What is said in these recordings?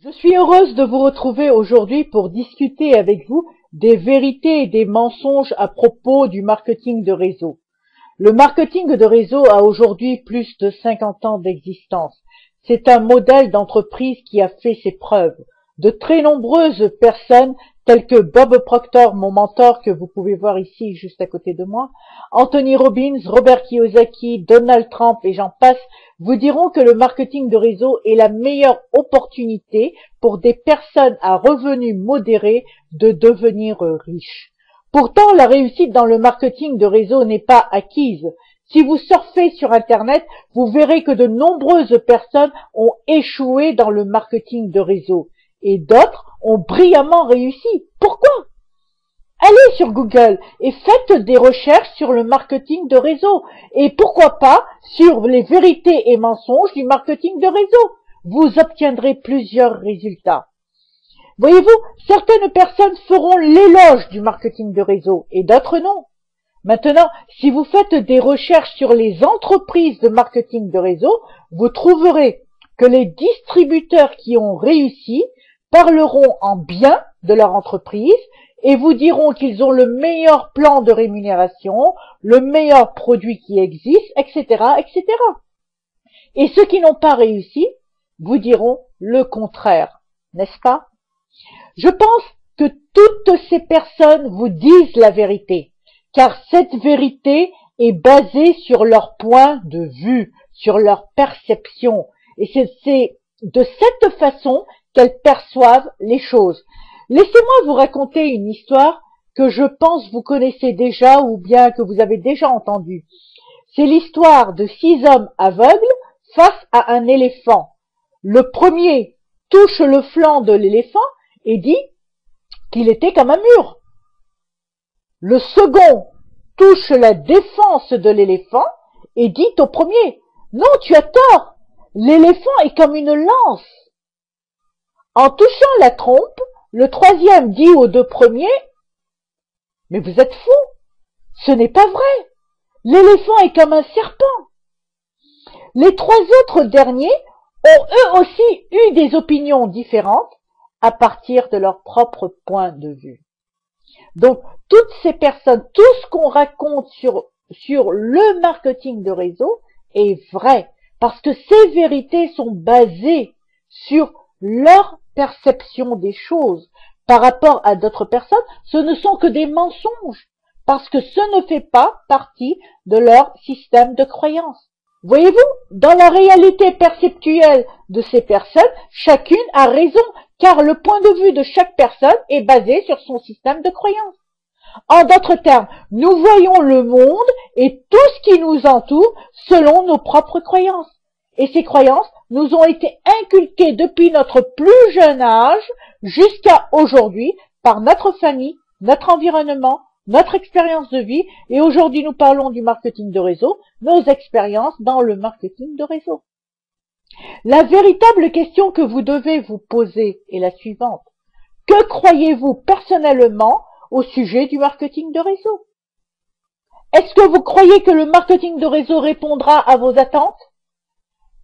Je suis heureuse de vous retrouver aujourd'hui pour discuter avec vous des vérités et des mensonges à propos du marketing de réseau. Le marketing de réseau a aujourd'hui plus de 50 ans d'existence. C'est un modèle d'entreprise qui a fait ses preuves. De très nombreuses personnes, telles que Bob Proctor, mon mentor, que vous pouvez voir ici juste à côté de moi, Anthony Robbins, Robert Kiyosaki, Donald Trump et j'en passe, vous diront que le marketing de réseau est la meilleure opportunité pour des personnes à revenus modérés de devenir riches. Pourtant, la réussite dans le marketing de réseau n'est pas acquise. Si vous surfez sur Internet, vous verrez que de nombreuses personnes ont échoué dans le marketing de réseau et d'autres ont brillamment réussi. Pourquoi? Allez sur Google et faites des recherches sur le marketing de réseau et pourquoi pas sur les vérités et mensonges du marketing de réseau. Vous obtiendrez plusieurs résultats. Voyez-vous, certaines personnes feront l'éloge du marketing de réseau et d'autres non. Maintenant, si vous faites des recherches sur les entreprises de marketing de réseau, vous trouverez que les distributeurs qui ont réussi parleront en bien de leur entreprise et vous diront qu'ils ont le meilleur plan de rémunération, le meilleur produit qui existe, etc., etc. Et ceux qui n'ont pas réussi vous diront le contraire, n'est-ce pas? Je pense que toutes ces personnes vous disent la vérité, car cette vérité est basée sur leur point de vue, sur leur perception. Et c'est de cette façon qu'elles perçoivent les choses. Laissez-moi vous raconter une histoire que je pense vous connaissez déjà ou bien que vous avez déjà entendue. C'est l'histoire de 6 hommes aveugles face à un éléphant. Le premier touche le flanc de l'éléphant et dit qu'il était comme un mur. Le second touche la défense de l'éléphant et dit au premier, non, tu as tort, l'éléphant est comme une lance. En touchant la trompe, le troisième dit aux deux premiers, mais vous êtes fous, ce n'est pas vrai, l'éléphant est comme un serpent. Les 3 autres derniers ont eux aussi eu des opinions différentes à partir de leur propre point de vue. Donc, toutes ces personnes, tout ce qu'on raconte sur le marketing de réseau est vrai, parce que ces vérités sont basées sur leur perception des choses par rapport à d'autres personnes. Ce ne sont que des mensonges, parce que ce ne fait pas partie de leur système de croyance. Voyez-vous, dans la réalité perceptuelle de ces personnes, chacune a raison, car le point de vue de chaque personne est basé sur son système de croyance. En d'autres termes, nous voyons le monde et tout ce qui nous entoure selon nos propres croyances. Et ces croyances nous ont été inculquées depuis notre plus jeune âge jusqu'à aujourd'hui par notre famille, notre environnement, notre expérience de vie, et aujourd'hui nous parlons du marketing de réseau, nos expériences dans le marketing de réseau. La véritable question que vous devez vous poser est la suivante. Que croyez-vous personnellement au sujet du marketing de réseau? Est-ce que vous croyez que le marketing de réseau répondra à vos attentes?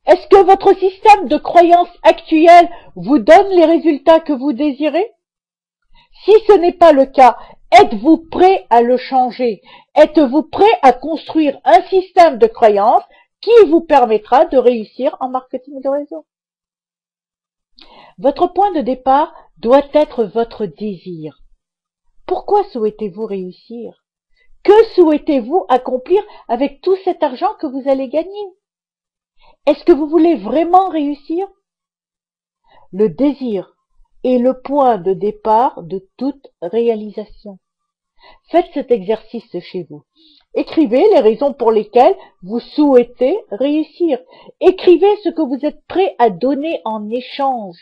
Est-ce que votre système de croyance actuel vous donne les résultats que vous désirez? Si ce n'est pas le cas, êtes-vous prêt à le changer? Êtes-vous prêt à construire un système de croyance qui vous permettra de réussir en marketing de réseau? Votre point de départ doit être votre désir. Pourquoi souhaitez-vous réussir? Que souhaitez-vous accomplir avec tout cet argent que vous allez gagner? Est-ce que vous voulez vraiment réussir? Le désir est le point de départ de toute réalisation. Faites cet exercice chez vous. Écrivez les raisons pour lesquelles vous souhaitez réussir. Écrivez ce que vous êtes prêt à donner en échange.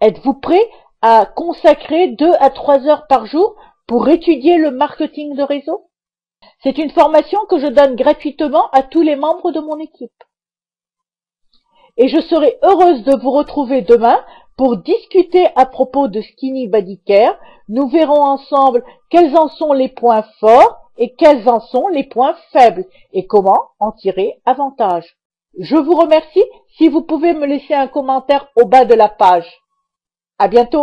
Êtes-vous prêt à consacrer 2 à 3 heures par jour pour étudier le marketing de réseau? C'est une formation que je donne gratuitement à tous les membres de mon équipe. Et je serai heureuse de vous retrouver demain pour discuter à propos de Skinny Body Care. Nous verrons ensemble quels en sont les points forts et quels en sont les points faibles et comment en tirer avantage. Je vous remercie si vous pouvez me laisser un commentaire au bas de la page. À bientôt.